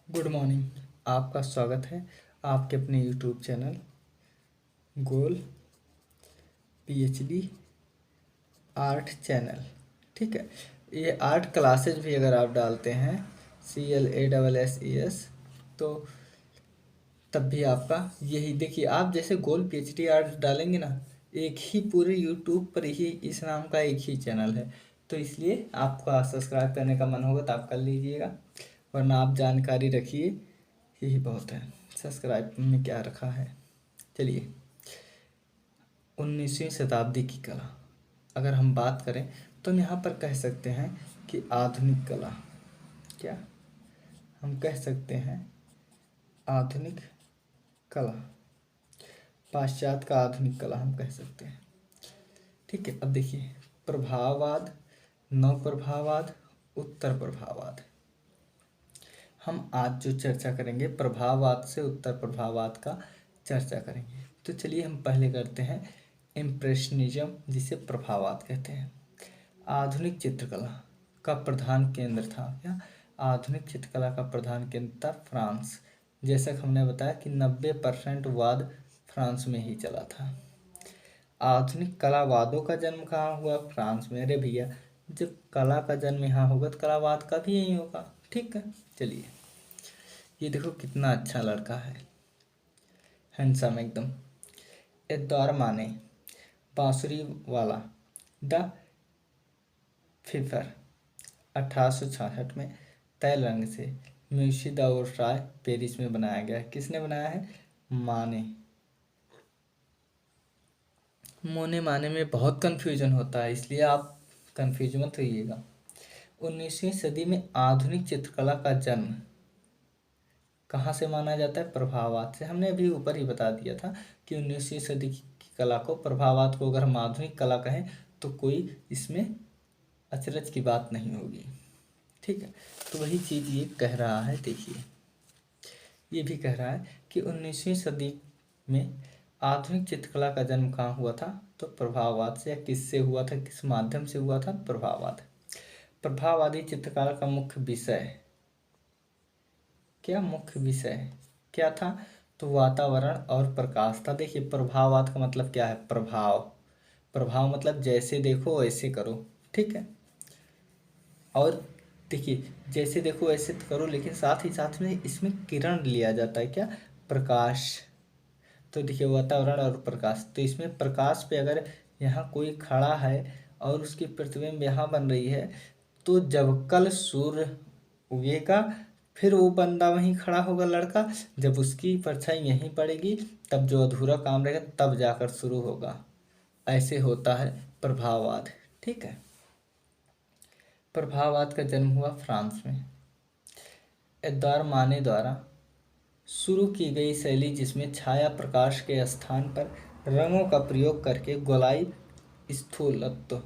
Good morning. आपका स्वागत है आपके अपने यूट्यूब चैनल गोल पीएचडी आर्ट चैनल। ठीक है, ये आर्ट क्लासेज भी अगर आप डालते हैं CLASSES तो तब भी आपका यही देखिए, आप जैसे गोल पीएचडी आर्ट डालेंगे ना, एक ही पूरे यूट्यूब पर ही इस नाम का एक ही चैनल है। तो इसलिए आपका सब्सक्राइब करने का मन होगा तो आप कर लीजिएगा, वरना आप जानकारी रखिए, यही बहुत है। सब्सक्राइब में क्या रखा है, चलिए। 19वीं शताब्दी की कला अगर हम बात करें तो हम यहाँ पर कह सकते हैं कि आधुनिक कला, क्या हम कह सकते हैं आधुनिक कला, पाश्चात्य का आधुनिक कला हम कह सकते हैं। ठीक है, अब देखिए, प्रभाववाद, नव प्रभाववाद, उत्तर प्रभाववाद। हम आज जो चर्चा करेंगे प्रभाववाद से उत्तर प्रभाववाद का चर्चा करेंगे। तो चलिए हम पहले करते हैं इम्प्रेशनिज्म, जिसे प्रभाववाद कहते हैं। आधुनिक चित्रकला का प्रधान केंद्र था क्या? आधुनिक चित्रकला का प्रधान केंद्र था फ्रांस। जैसा कि हमने बताया कि 90% वाद फ्रांस में ही चला था। आधुनिक कलावादों का जन्म कहाँ हुआ? फ्रांस में। अरे भैया, जब कला का जन्म यहाँ होगा तो कलावाद का भी यहीं होगा। ठीक है, चलिए। ये देखो कितना अच्छा लड़का है, हैंडसम एकदम। एद्वार माने, बांसुरी वाला, द फिफर, 1866 में तैल रंग से म्यूसी दाओराय पेरिस में बनाया गया। किसने बनाया है? माने। मोने माने में बहुत कन्फ्यूजन होता है, इसलिए आप कन्फ्यूज मत होइएगा। 19वीं सदी में आधुनिक चित्रकला का जन्म कहाँ से माना जाता है? प्रभाववाद से। हमने अभी ऊपर ही बता दिया था कि 19वीं सदी की कला को, प्रभाववाद को अगर हम आधुनिक कला कहें तो कोई इसमें अचरज की बात नहीं होगी। ठीक है, तो वही चीज़ ये कह रहा है। देखिए, ये भी कह रहा है कि 19वीं सदी में आधुनिक चित्रकला का जन्म कहाँ हुआ था? तो प्रभाववाद से। या किससे हुआ था, किस माध्यम से हुआ था? प्रभाववाद। प्रभाववादी चित्रकला का मुख्य विषय क्या? मुख्य विषय क्या था? तो वातावरण और प्रकाश था। देखिए, प्रभाववाद का मतलब क्या है? प्रभाव। प्रभाव मतलब जैसे देखो वैसे करो। ठीक है, और देखिए, जैसे देखो वैसे करो, लेकिन साथ ही साथ में इसमें किरण लिया जाता है। क्या? प्रकाश। तो देखिए, वातावरण और प्रकाश, तो इसमें प्रकाश पे अगर यहाँ कोई खड़ा है और उसकी प्रतिबिंब यहाँ बन रही है, तो जब कल सूर्य उगेगा फिर वो बंदा वहीं खड़ा होगा, लड़का, जब उसकी परछाई यहीं पड़ेगी तब जो अधूरा काम रहेगा तब जाकर शुरू होगा। ऐसे होता है प्रभाववाद। ठीक है, प्रभाववाद का जन्म हुआ फ्रांस में एद्वार माने द्वारा शुरू की गई शैली, जिसमें छाया प्रकाश के स्थान पर रंगों का प्रयोग करके गोलाई स्थूलत्व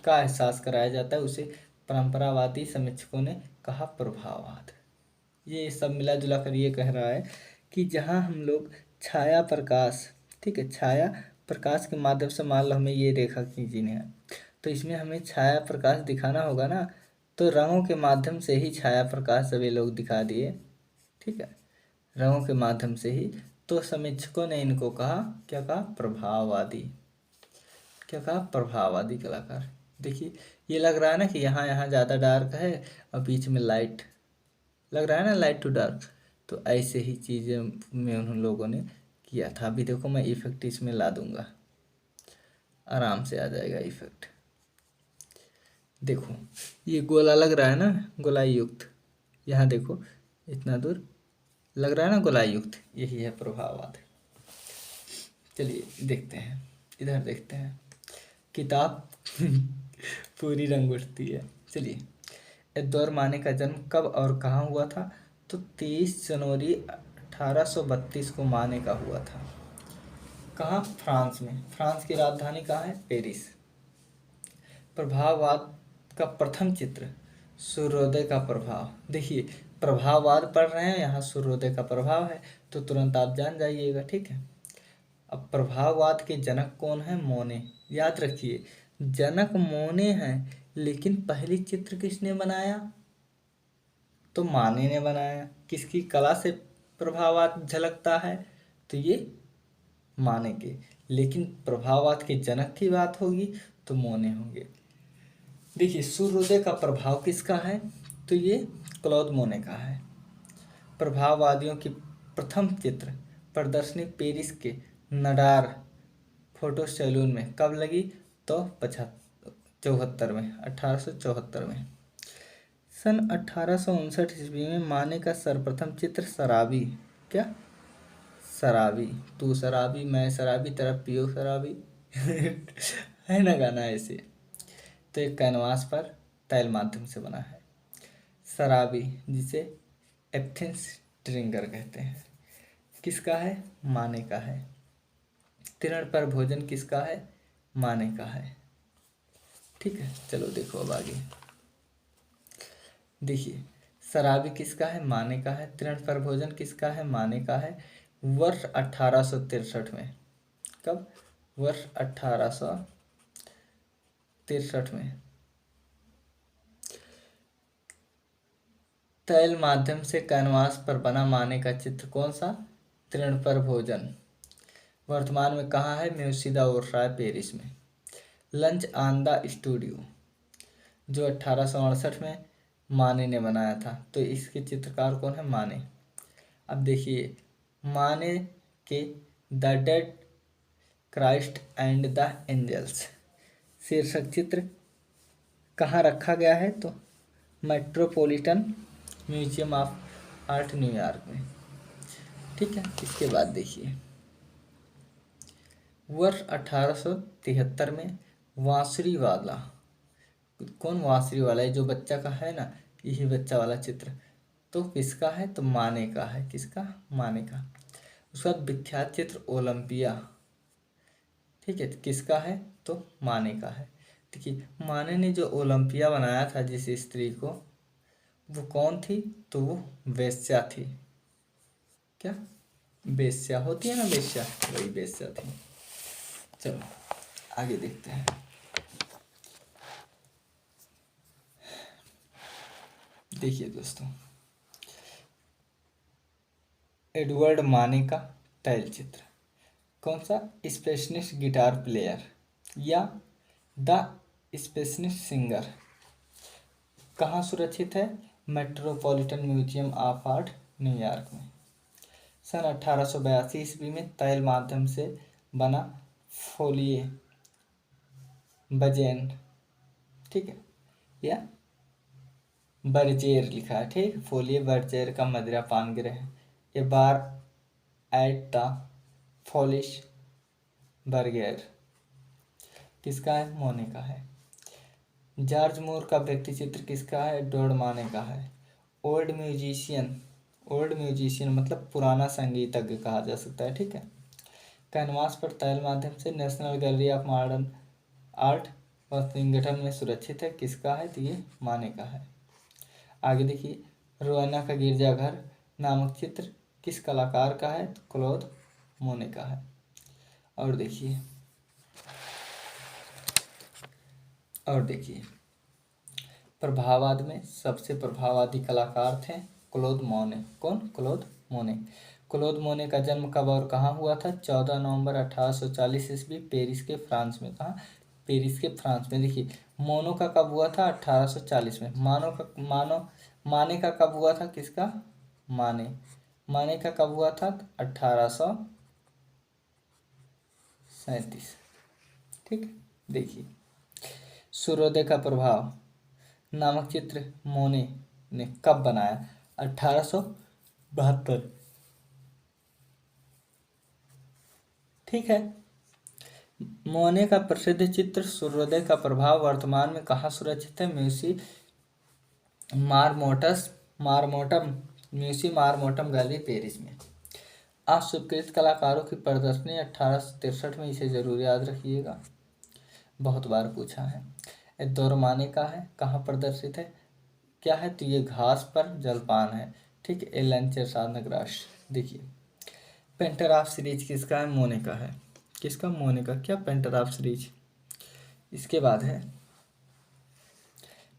का एहसास कराया जाता है, उसे परंपरावादी समीक्षकों ने कहा प्रभाववाद। ये सब मिला जुला कर ये कह रहा है कि जहाँ हम लोग छाया प्रकाश, ठीक है, छाया प्रकाश के माध्यम से, मान लो हमें ये रेखा खींचनी है तो इसमें हमें छाया प्रकाश दिखाना होगा ना, तो रंगों के माध्यम से ही छाया प्रकाश सभी लोग दिखा दिए। ठीक है, रंगों के माध्यम से ही। तो समीक्षकों ने इनको कहा, क्या कहा? प्रभाववादी। क्या कहा? प्रभाववादी कलाकार। देखिए, ये लग रहा है ना कि यहाँ यहाँ ज़्यादा डार्क है और बीच में लाइट, लग रहा है ना, लाइट टू डार्क। तो ऐसे ही चीज़ें में उन लोगों ने किया था। अभी देखो, मैं इफेक्ट इसमें ला दूंगा, आराम से आ जाएगा इफेक्ट। देखो, ये गोला लग रहा है ना, गोलाई युक्त। यहाँ देखो, इतना दूर लग रहा है ना गोलाई युक्त, यही है प्रभाववाद। चलिए देखते हैं, इधर देखते हैं, किताब पूरी रंग उठती है। चलिए, एद्वर माने का जन्म कब और कहाँ हुआ था? तो 23 जनवरी 1832 को माने का हुआ था। कहाँ? फ्रांस में। फ्रांस की राजधानी कहाँ है? पेरिस। प्रभाववाद का प्रथम चित्र सूर्योदय का प्रभाव। देखिए, प्रभाववाद पढ़ रहे हैं, यहाँ सूर्योदय का प्रभाव है, तो तुरंत आप जान जाइएगा। ठीक है, अब प्रभाववाद के जनक कौन है? मोने। याद रखिए, जनक मोने हैं, लेकिन पहली चित्र किसने बनाया? तो माने ने बनाया। किसकी कला से प्रभाववाद झलकता है? तो ये माने के। लेकिन प्रभाववाद के जनक की बात होगी तो मोने होंगे। देखिए, सूर्योदय का प्रभाव किसका है? तो ये क्लॉद मोने का है। प्रभाववादियों की प्रथम चित्र प्रदर्शनी पेरिस के नडार फोटो सैलून में कब लगी? तो 74 में, 1874 में। सन 1859 ईस्वी में माने का सर्वप्रथम चित्र शराबी, क्या शराबी, तू शराबी मैं शराबी तेरा पियो शराबी है ना गाना ऐसे। तो एक कैनवास पर तैल माध्यम से बना है। शराबी, जिसे एथेंस ड्रिंकर कहते हैं, किसका है? माने का है। तृण पर भोजन किसका है? माने का है। ठीक है, चलो देखो अब आगे। देखिए, शराबी किसका है? माने का है। तृण पर भोजन किसका है? माने का है। वर्ष 1863 में। कब? वर्ष 1863 में तैल माध्यम से कैनवास पर बना माने का चित्र कौन सा? तृण पर भोजन। वर्तमान में कहाँ है? म्यूसी द ओर्साय, पेरिस में। लंच ऑन द स्टूडियो, जो 1868 में माने ने बनाया था, तो इसके चित्रकार कौन है? माने। अब देखिए, माने के the dead Christ and the angels शीर्षक चित्र कहाँ रखा गया है? तो metropolitan museum of art, New York में। ठीक है, इसके बाद देखिए, वर्ष 1873 में वांसुरी वाला, कौन वांसुरी वाला है? जो बच्चा का है ना, यही बच्चा वाला चित्र, तो किसका है? तो माने का है। किसका? माने का। उसका विख्यात चित्र ओलंपिया, ठीक है, किसका है? तो माने का है। देखिए, माने ने जो ओलंपिया बनाया था जिस स्त्री को, वो कौन थी? तो वो वेश्या थी। क्या? वेश्या होती है ना, वेश्या, वही वेश्या थी। चलो आगे देखते हैं। देखिए दोस्तों, एडवर्ड माने का तैल चित्र कौन सा? स्पेशलिस्ट गिटार प्लेयर या द स्पेशलिस्ट सिंगर, कहाँ सुरक्षित है? Metropolitan museum of art, New York में। सन 1882 ईस्वी में तैल माध्यम से बना फोलिए बजेन, ठीक है, या बर्जेर लिखा है, ठीक। फोलिए बर्जेर का मदिरा पान गिरह है। ये बार एट द फॉलिश बर्गेर किसका है? मोने का है। जॉर्ज मूर का व्यक्ति चित्र किसका है? डॉड माने का है। ओल्ड म्यूजिशियन, ओल्ड म्यूजिशियन मतलब पुराना संगीतज्ञ कहा जा सकता है, ठीक है। कैनवास पर तैल माध्यम से national gallery of modern art Washington में सुरक्षित है, किसका है? तो ये माने का है। आगे देखिए, रोवाना का गिरजाघर नामक चित्र किस कलाकार का है? तो क्लॉद मोने का है। और देखिए प्रभाववाद में सबसे प्रभाववादी कलाकार थे क्लॉद मोने। कौन? क्लॉद मोने। क्लॉद मोने का जन्म कब और कहाँ हुआ था? 14 नवंबर 1840 ईस्वी, पेरिस के फ्रांस में। कहाँ? पेरिस के फ्रांस में। देखिए, मोनो का कब हुआ था? 1840 में। माने का कब हुआ था? किसका? माने का कब हुआ था? 1837, ठीक। देखिए, सूर्योदय का प्रभाव नामक चित्र मोने ने कब बनाया? 1872, ठीक है। मोने का प्रसिद्ध चित्र सूर्योदय का प्रभाव वर्तमान में कहाँ सुरक्षित है? म्यूसी मारमोटम गैलरी, पेरिस में। अस्वीकृत कलाकारों की प्रदर्शनी 1863 में, इसे जरूर याद रखिएगा, बहुत बार पूछा है। ये दौरमाने का है, कहाँ प्रदर्शित है? क्या है? तो ये घास पर जलपान है, ठीक है। एलेंचर साधनग्रास। देखिए, पेंटर ऑफ सीरीज किसका है? मोने का है। किसका? मोने का। क्या? Painter of series. इसके बाद है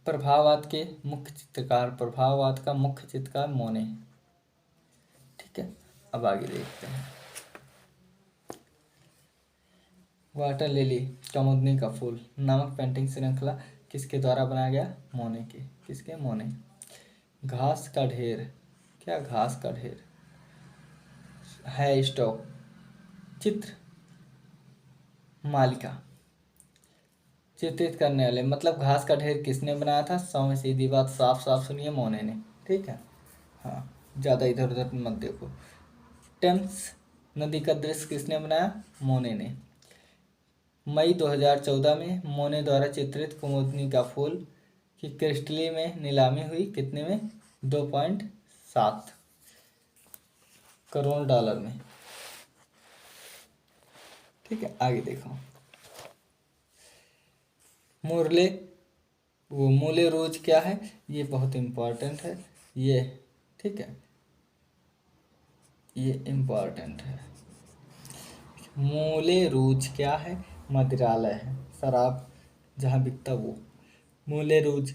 प्रभाववाद के मुख्य चित्रकार, प्रभाववाद का मुख्य चित्रकार मोने। ठीक है, अब आगे देखते हैं। वाटर लिली, कुमुदनी का फूल नामक पेंटिंग श्रृंखला किसके द्वारा बनाया गया? मोने के। किसके? मोने। घास का ढेर, क्या? घास का ढेर है स्टॉक चित्र मालिका। चित्रित करने वाले मतलब घास का ढेर किसने बनाया था? सौ में सीधी बात, साफ साफ सुनिए, मोने ने। ठीक है, हाँ, ज़्यादा इधर उधर मत देखो। टेम्स नदी का दृश्य किसने बनाया? मोने ने। मई 2014 में मोने द्वारा चित्रित कुमुदनी का फूल की क्रिस्टली में नीलामी हुई, कितने में? 2.7 करोड़ डॉलर में। ठीक है, आगे देखो। मुरले वो मूले रोज क्या है? ये बहुत इम्पोर्टेंट है ये। ठीक है, ये इम्पोर्टेंट है। मूले रोज क्या है? मदिरालय है, शराब जहाँ बिकता वो। मूले रोज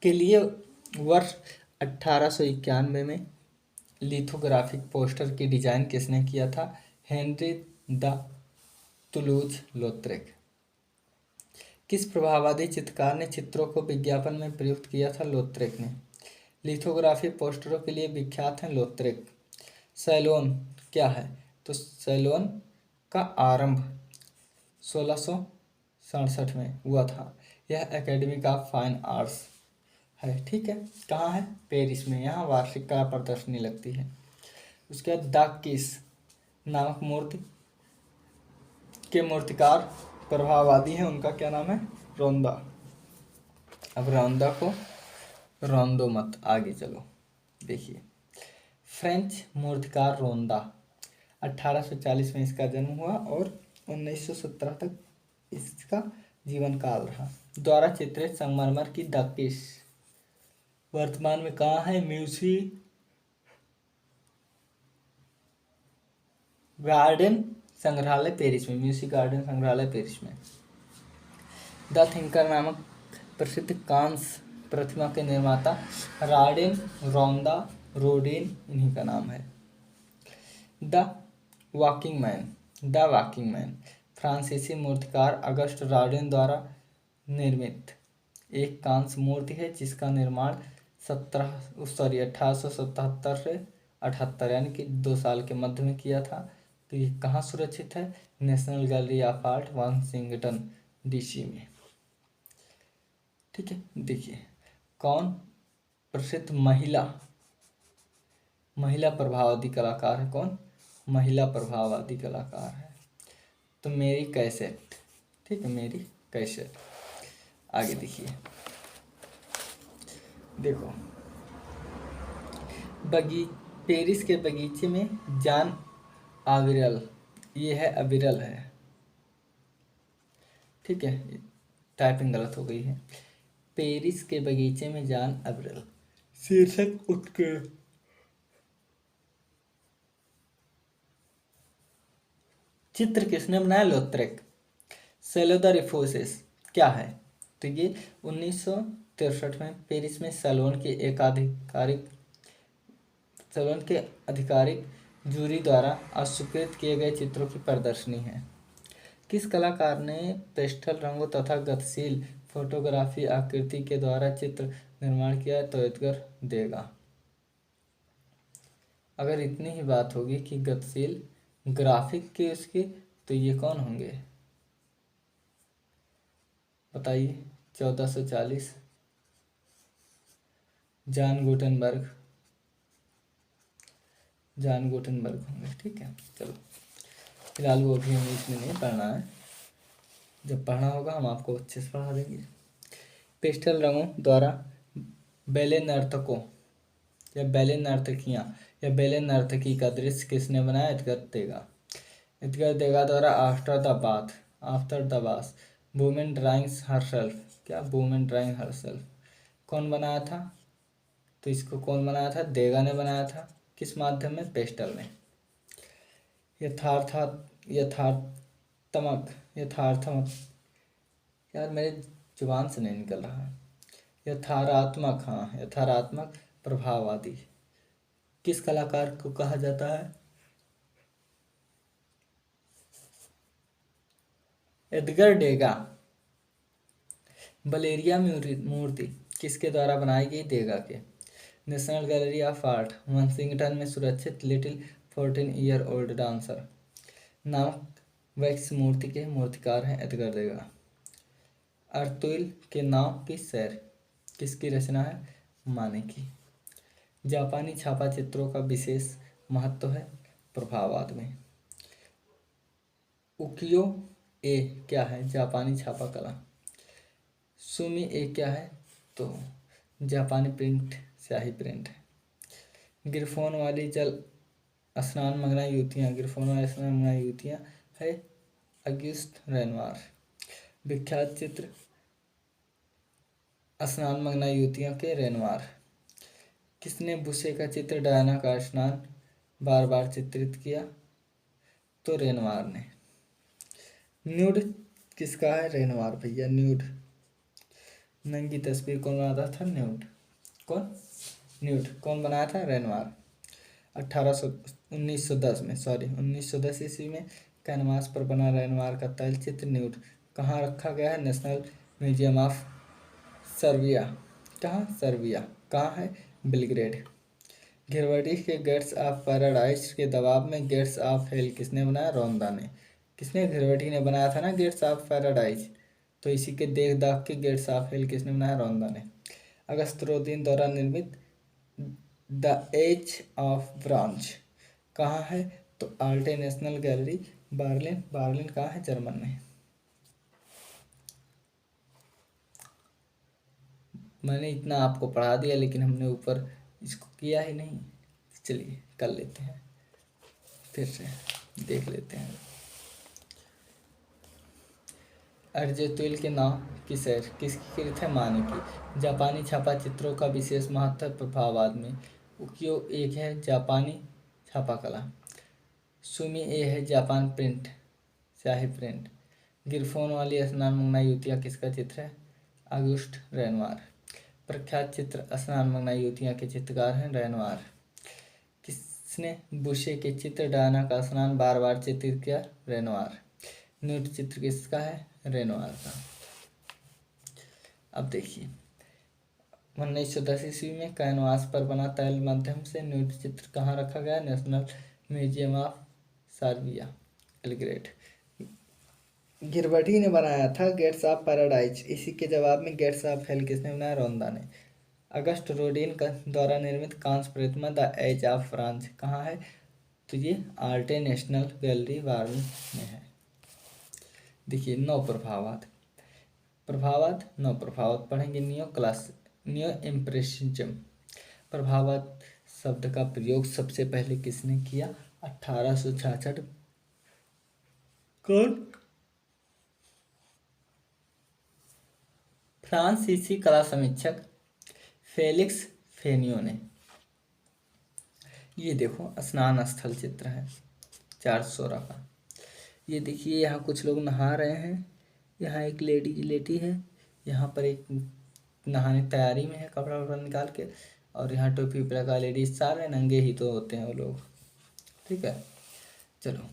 के लिए वर्ष 1891 में लिथोग्राफिक पोस्टर की डिजाइन किसने किया था? Henri de Toulouse Lautrec. किस प्रभाववादी चित्रकार ने चित्रों को विज्ञापन में प्रयुक्त किया था? लोत्रेक ने। लिथोग्राफी पोस्टरों के लिए विख्यात हैं लोत्रेक। सैलोन क्या है? तो सैलोन का आरंभ 1667 में हुआ था। यह एकेडमी ऑफ फाइन आर्ट्स है। ठीक है, कहाँ है? पेरिस में। यहाँ वार्षिक कला प्रदर्शनी लगती है। उसके बाद द किस नामक मूर्ति के मूर्तिकार प्रभाववादी हैं, उनका क्या नाम है? रोंदा। अब रोंदा को रोंदो मत, आगे चलो। देखिए, फ्रेंच मूर्तिकार रोंदा 1840 में इसका जन्म हुआ और 1917 तक इसका जीवन काल रहा। द्वारा चित्रित संगमरमर की द किस वर्तमान में कहाँ है? म्यूसी गार्डन संग्रहालय पेरिस में। म्यूसी गार्डन संग्रहालय पेरिस में। द थिंकर नामक प्रसिद्ध कांस्य प्रतिमा के निर्माता राडेन रोंदा रोडिन इन्हीं का नाम है। द वॉकिंग मैन फ्रांसीसी मूर्तिकार अगस्ट राडेन द्वारा निर्मित एक कांस्य मूर्ति है जिसका निर्माण 1877 से 78 यानी कि 2 साल के मध्य में किया था। तो ये कहाँ सुरक्षित है? National gallery of art Washington DC में। ठीक है, देखिए कौन प्रसिद्ध महिला प्रभाववादी कलाकार है? कौन महिला प्रभाववादी कलाकार है? तो मेरी कैसेट। ठीक है, मेरी कैसेट। आगे देखिए, देखो पेरिस के बगीचे में जान आविरल, ये है अविरल है। ठीक है, टाइपिंग गलत हो गई है। पेरिस के बगीचे में जान अविरल शीर्षक उत्कीर्ण चित्र किसने बनाया? लोत्रेक। सेलो द रिफोसेस क्या है? तो ये 1963 में पेरिस में सैलोन के आधिकारिक जूरी द्वारा अस्वीकृत किए गए चित्रों की प्रदर्शनी है। किस कलाकार ने पेस्टल रंगों तथा गतिशील फोटोग्राफी आकृति के द्वारा चित्र निर्माण किया? तो एडगर देगा। अगर इतनी ही बात होगी कि गतिशील ग्राफिक के उसके, तो ये कौन होंगे बताइए? 1440 जॉन गुटेनबर्ग होंगे। ठीक है, चलो फिलहाल वो अभी हमें इसमें नहीं पढ़ना है, जब पढ़ना होगा हम आपको अच्छे से पढ़ा देंगे। पेस्टल रंगों द्वारा बैले नर्तकों या बैले नर्तकियाँ या बैले नर्तकी का दृश्य किसने बनाया? एडगर देगा द्वारा after the bath women drawings herself, क्या? वुमेन ड्राइंग हरसेल्फ कौन बनाया था? तो इसको कौन बनाया था? देगा ने बनाया था। किस माध्यम में? पेस्टल में। यथार्थात्मक यथार्थमक, यार मेरे जुबान से नहीं निकल रहा। यथारात्मक, हाँ यथारात्मक प्रभाववादी किस कलाकार को कहा जाता है? एडगर डेगा। वलेरिया मूर्ति किसके द्वारा बनाई गई? देगा के। National gallery of art Washington में सुरक्षित लिटिल 14 ईयर ओल्ड डांसर नामक वैक्स मूर्ति के मूर्तिकार हैं एडगर देगा। अर्तुल के नाव की सैर किसकी रचना है? माने की। जापानी छापा चित्रों का विशेष महत्व है प्रभाववाद में। उकियो ए क्या है? जापानी छापा कला। सुमी ए क्या है? तो जापानी प्रिंट, स्याही प्रिंट है। गिरफोन वाली जल स्नान मग्ना युवतियाँ, गिरफोन वाली स्नान मग्ना युवतियाँ है अगस्त रेनवार। विख्यात चित्र स्नान मग्ना युवतियों के रेनवार। किसने बुशे का चित्र डायना का स्नान बार बार चित्रित किया? तो रेनवार ने। न्यूड किसका है? रेनवार भैया। न्यूड नंगी तस्वीर कौन बनाता था? न्यूड। कौन? न्यूड। कौन बनाया था? रेनवार। 1910 ईस्वी में कैनवास पर बना रेनवार का तैलचित्र न्यूड कहाँ रखा गया है? National museum of Serbia. कहाँ? सर्बिया। कहाँ है? बेलग्रेड। घिरवटी के गेट्स ऑफ पैराडाइज के दबाव में गेट्स ऑफ हेल किसने बनाया? रोंदा ने। किसने? घिरवटी ने बनाया था ना गेट्स ऑफ पैराडाइज, तो इसी के देख दाख के गेट्स ऑफ हेल किसने बनाया? रोंदा ने। अगस्त रोदिन द्वारा निर्मित द एज ऑफ ब्रॉन्ज कहाँ है? तो आल्टे नेशनल गैलरी बर्लिन। बर्लिन कहाँ है? जर्मन में। मैंने इतना आपको पढ़ा दिया लेकिन हमने ऊपर इसको किया ही नहीं। चलिए कर लेते हैं, फिर से देख लेते हैं। अर्जेतुल के नाव की सैर किसकी कृत है? माने की। जापानी छापा चित्रों का विशेष महत्व प्रभाववाद में। उकियो एक है जापानी छापा कला। सुमी ए है जापान प्रिंट, स्याही प्रिंट। गिरफोन वाली स्नान मंगना युवतियाँ किसका चित्र है? अगुस्ट रेनवार। प्रख्यात चित्र स्नान मंगना युवतियाँ के चित्रकार हैं रेनवार। किसने बुशे के चित्र डायना का स्नान बार बार चित्रित किया? रेनवार। न्यूड चित्र किसका है? रेनवार का। अब देखिए 1910 ईस्वी में कैनवास पर बना तैल माध्यम से न्यूड चित्र कहाँ रखा गया? National museum of Serbia, Belgrade. गिरवटी ने बनाया था गेट्स ऑफ पैराडाइज, इसी के जवाब में गेट्स ऑफ हेल किसने बनाया? रोंदा ने। अगस्ट रोडिन का द्वारा निर्मित कांस्य प्रतिमा द एज ऑफ फ्रांस कहाँ है? तो ये आर्टे नेशनल गैलरी बर्लिन में है। देखिए नौ प्रभाववाद। प्रभाववाद, नौ प्रभाववाद पढ़ेंगे। Neo impressionism. प्रभाववाद शब्द का प्रयोग सबसे पहले किसने किया? 1866। कौन? फ्रांसीसी कला समीक्षक फेलिक्स फेनियो ने। ये देखो स्नान स्थल चित्र है 416 का। ये देखिए यहाँ कुछ लोग नहा रहे हैं, यहाँ एक लेडी लेटी है, यहाँ पर एक नहाने तैयारी में है कपड़ा वपड़ा निकाल के, और यहाँ टोपी वोपी लगा लेडीज, सारे नंगे ही तो होते हैं वो लोग। ठीक है चलो।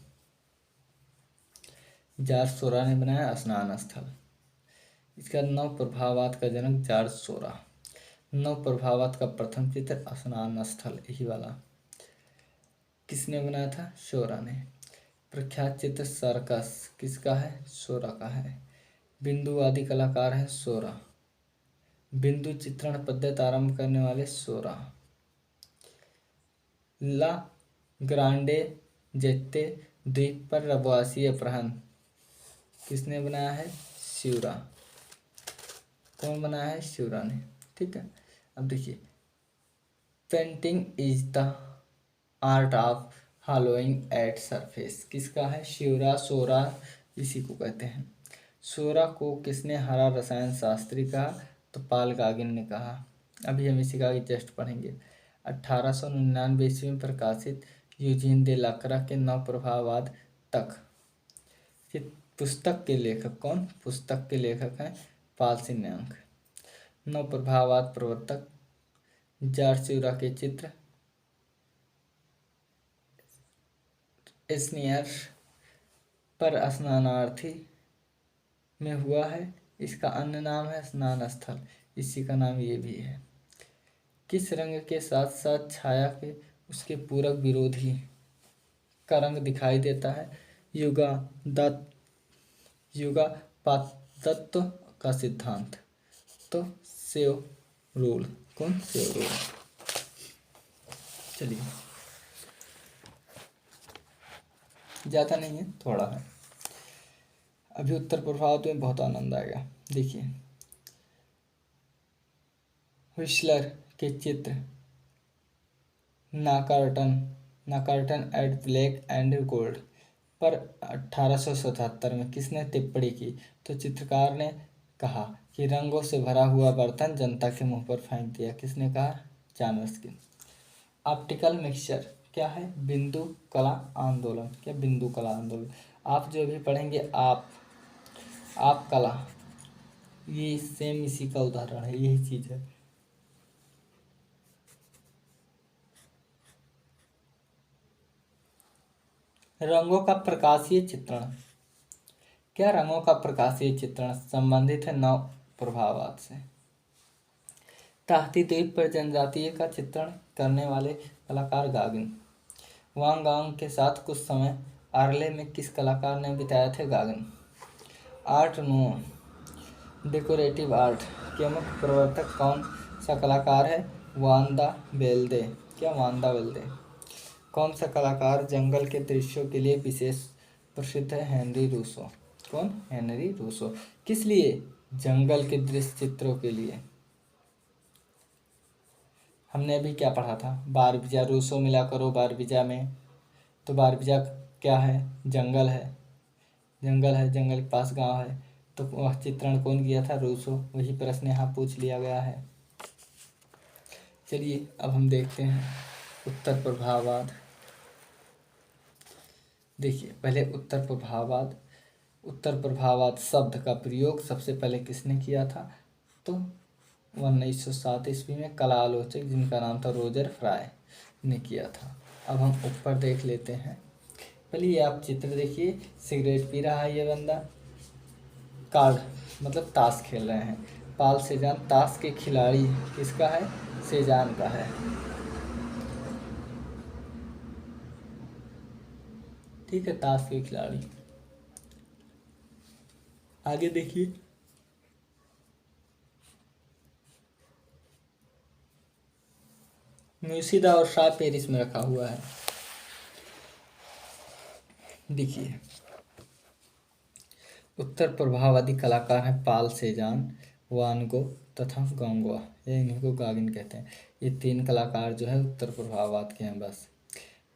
जॉर्ज सोरा ने बनाया स्नान स्थल। इसका नव प्रभाववाद का जनक जॉर्ज सोरा। नव प्रभाववाद का प्रथम चित्र स्नान स्थल यही वाला किसने बनाया था? सोरा ने। प्रख्यात चित्र सर्कस किसका है? सोरा का है। बिंदुवादी कलाकार है सोरा। बिंदु चित्रण पद्धति आरंभ करने वाले सोरा। ला ग्रांडे जेते द्वीप पर रबवासी अपहरण किसने बनाया है? शिवरा। कौन बनाया है? शिवरा ने। ठीक है। अब देखिए painting is the art of hollowing at surface किसका है? शिवरा। सोरा इसी को कहते हैं। सोरा को किसने हरा रसायन शास्त्री कहा? तो पाल गागिन ने कहा। अभी हम इसी का जस्ट पढ़ेंगे। 1899 ईस्वी में प्रकाशित यूजीन दे लाक्रा के नव प्रभाववाद तक पुस्तक के लेखक कौन? पुस्तक के लेखक हैं पाल सिन्यांक। नौ प्रभाववाद प्रवर्तक जारचूरा के चित्र स्नेयर पर स्नानार्थी में हुआ है, इसका अन्य नाम है स्नान स्थल, इसी का नाम ये भी है। किस रंग के साथ साथ छाया के उसके पूरक विरोधी का रंग दिखाई देता है? युगा पातत्व का सिद्धांत, तो सेव रूल। कौन? Save rule. चलिए, ज़्यादा नहीं है, थोड़ा है। अभी उत्तर प्रभाव में बहुत आनंद आएगा। देखिए, व्हिसलर के चित्र नाकार्टन एट ब्लैक एंड गोल्ड पर 1877 में किसने टिप्पणी की? तो चित्रकार ने कहा कि रंगों से भरा हुआ बर्तन जनता के मुंह पर फेंक दिया। किसने कहा? John Ruskin. ऑप्टिकल मिक्सचर क्या है? बिंदु कला आंदोलन। क्या? बिंदु कला आंदोलन। आप जो भी पढ़ेंगे आप कला, ये सेम इसी का उदाहरण है, यही चीज है। रंगों का प्रकाशीय चित्रण। क्या? रंगों का प्रकाशीय चित्रण संबंधित है नव प्रभाववाद से। ताहती द्वीप पर जनजातीय का चित्रण करने वाले कलाकार गागिन। वांग गांग के साथ कुछ समय आर्ले में किस कलाकार ने बिताया थे? गागिन। आर्ट नूवो डेकोरेटिव आर्ट के मुख्य प्रवर्तक कौन सा कलाकार है? वांदा वेल्दे। क्या? वांदा वेल्दे। कौन सा कलाकार जंगल के दृश्यों के लिए विशेष प्रसिद्ध है? Henri Rousseau. कौन? Henri Rousseau. किस लिए? जंगल के दृश्य चित्रों के लिए। हमने अभी क्या पढ़ा था? बारबीजा। रूसो मिला करो बारबीजा में, तो बारबीजा क्या है? जंगल है, जंगल के पास गांव है, तो वह चित्रण कौन किया था? रूसो। वही प्रश्न यहाँ पूछ लिया गया है। चलिए, अब हम देखते हैं उत्तर प्रभाववाद। देखिए, पहले उत्तर प्रभाववाद शब्द का प्रयोग सबसे पहले किसने किया था? तो 1907 ईस्वी में कला आलोचक जिनका नाम था रोजर फ्राय ने किया था। अब हम ऊपर देख लेते हैं। पहले ये आप चित्र देखिए, सिगरेट पी रहा है ये बंदा, कार्ड मतलब ताश खेल रहे हैं। पाल सेजान ताश के खिलाड़ी किसका है? सेजान का है। ठीक है, ताश के खिलाड़ी। आगे देखिए, म्यूसिदा और शाह पेरिस में रखा हुआ है। देखिए, उत्तर प्रभाववादी कलाकार हैं पाल सेजान, वान गो तथा गोंगवा। ये इन्हीं को गागिन कहते हैं। ये तीन कलाकार जो है उत्तर प्रभाववाद के हैं बस।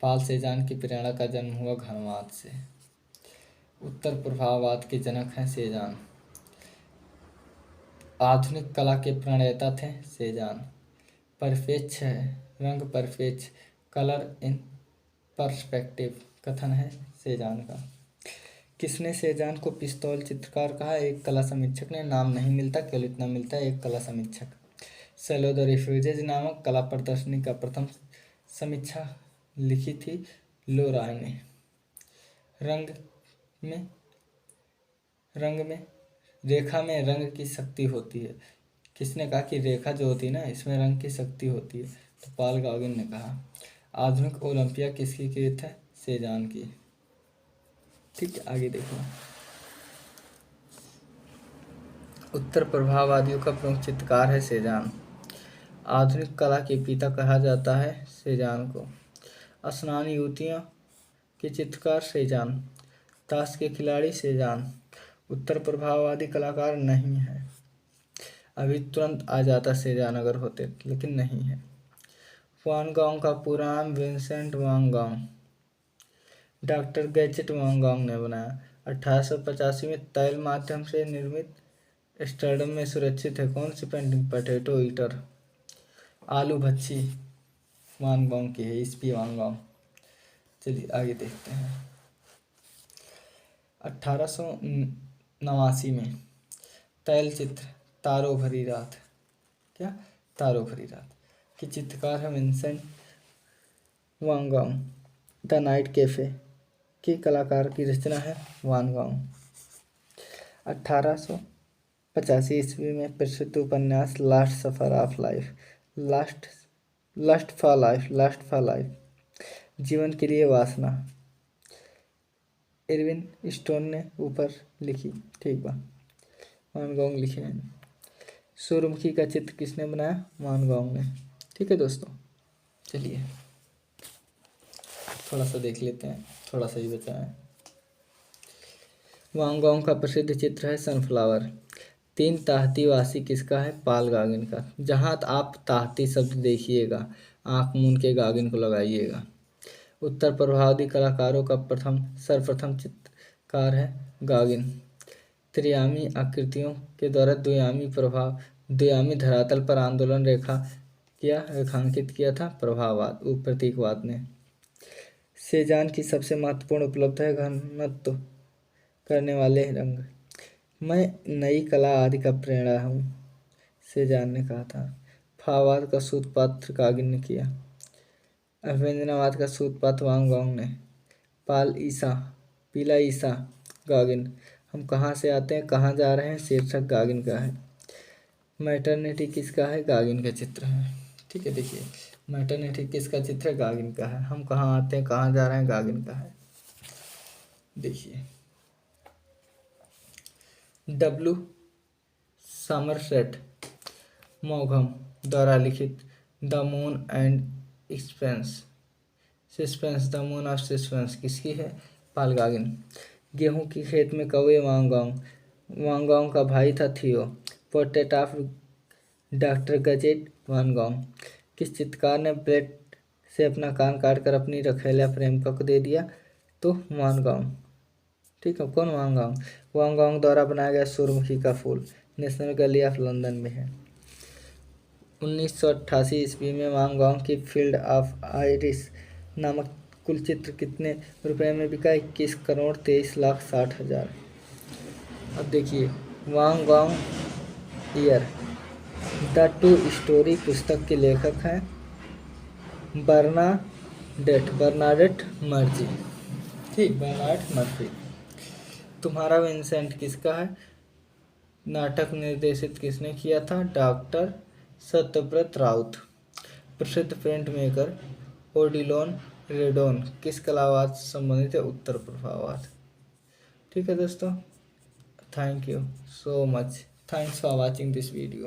पाल सेजान की प्रेरणा का जन्म हुआ घनवाद से। उत्तर प्रभाववाद के जनक हैं सेजान। आधुनिक कला के प्रणेता थे सेजान। परिप्रेक्ष्य है, रंग परिप्रेक्ष्य, कलर इन पर्सपेक्टिव कथन है सेजान का। किसने सेजान को पिस्तौल चित्रकार कहा? एक कला समीक्षक ने। नाम नहीं मिलता, केवल इतना मिलता है, एक कला समीक्षक। सेलो द रिफ्यूजेज नामक कला प्रदर्शनी का प्रथम समीक्षा लिखी थी लो राय ने। रंग में रेखा में रंग की शक्ति होती है। किसने कहा कि रेखा जो होती है ना, इसमें रंग की शक्ति होती है? तो पाल गागिन ने कहा। आधुनिक ओलंपिया किसकी कृत है? सेजान की। ठीक है, आगे देखो। उत्तर प्रभाववादियों का प्रमुख चित्रकार है सेजान। आधुनिक कला के पिता कहा जाता है सेजान को। स्नान युवतियों के चित्रकार सेजान। ताश के खिलाड़ी सेजान। उत्तर प्रभाववादी कलाकार नहीं है। अभी तुरंत आ जाता सेजान अगर होते, लेकिन नहीं है। वान गांग का पूरा नाम विंसेंट वान गांग। डॉक्टर गैजेट वान गांग ने बनाया। 1885 में तैल माध्यम से निर्मित स्टर्डम में सुरक्षित है कौन सी पेंटिंग? पोटैटो ईटर, आलू भच्छी वान गांग की है, इसपी वान गांग। चलिए आगे देखते हैं। 1889 में तैलचित्र तारों भरी रात, क्या, तारों भरी रात के चित्रकार है Vincent one Gogh. The night cafe के कलाकार की रचना है वान गॉग। 1885 ईस्वी में प्रसिद्ध उपन्यास last suffer of life, last for life, जीवन के लिए वासना, इरविन स्टोन ने ऊपर लिखी, ठीक बा, वान गॉग लिखे हैं। सूर्यमुखी का चित्र किसने बनाया? वान गॉग ने। ठीक है दोस्तों, चलिए थोड़ा सा देख लेते हैं, थोड़ा सा ही बचा है। वान गॉग का प्रसिद्ध चित्र है सनफ्लावर। तीन ताहती वासी किसका है? पाल गागिन का। जहाँ आप ताहती शब्द देखिएगा आँख मूंद के गागिन को लगाइएगा। उत्तर प्रभावी कलाकारों का सर्वप्रथम चित्रकार है गागिन। त्रियामी आकृतियों के द्वारा द्वियामी धरातल पर आंदोलन रेखांकित किया था प्रभाववाद प्रतीकवाद ने। सेजान की सबसे महत्वपूर्ण उपलब्धि है घनत्व करने वाले रंग। मैं नई कला आदि का प्रेरणा हूँ, सेजान ने कहा था। भाववाद का सूत्रपात गागिन ने किया। अभिव्यंजनावाद का सूत्रपात वान गॉग ने। पीला ईसा गागिन। हम कहाँ से आते हैं कहाँ जा रहे हैं शीर्षक गागिन का है। मैटरनिटी किसका है? गागिन का चित्र है। ठीक है, देखिए मैटरनिटी किसका चित्र है? गागिन का है। हम कहाँ आते हैं कहाँ जा रहे हैं गागिन का है। देखिए डब्ल्यू समरसेट मौघम द्वारा लिखित the moon and suspense the moon of suspense किसकी है? पाल गागिन। गेहूं की खेत में कौवे वान गॉग का भाई था Theo. Portrait of doctor Gachet van Gogh. किस चित्रकार ने ब्लेड से अपना कान काटकर अपनी रखेला प्रेमिका को दे दिया? तो वान गॉग। ठीक है, कौन? वान गॉग। वान गॉग द्वारा बनाया गया सूर्यमुखी का फूल नेशनल गैलरी ऑफ लंदन में है। 1988 ईस्वी में वान गॉग की फील्ड ऑफ आइरिस नामक कुल चित्र कितने रुपए में बिका? 21 करोड़ 23 लाख 60 हजार। अब देखिए Van Gogh year the true story पुस्तक के लेखक हैं बर्नाडेट मर्जी। ठीक, बर्नाडेट मर्जी। तुम्हारा विंसेंट किसका है? नाटक निर्देशित किसने किया था? डॉक्टर सत्यव्रत राउत। प्रसिद्ध प्रिंट मेकर ओडिलोन रेडोन किस कलावाद से संबंधित है? उत्तर प्रभाववाद। ठीक है दोस्तों, thank you so much, thanks for watching this video.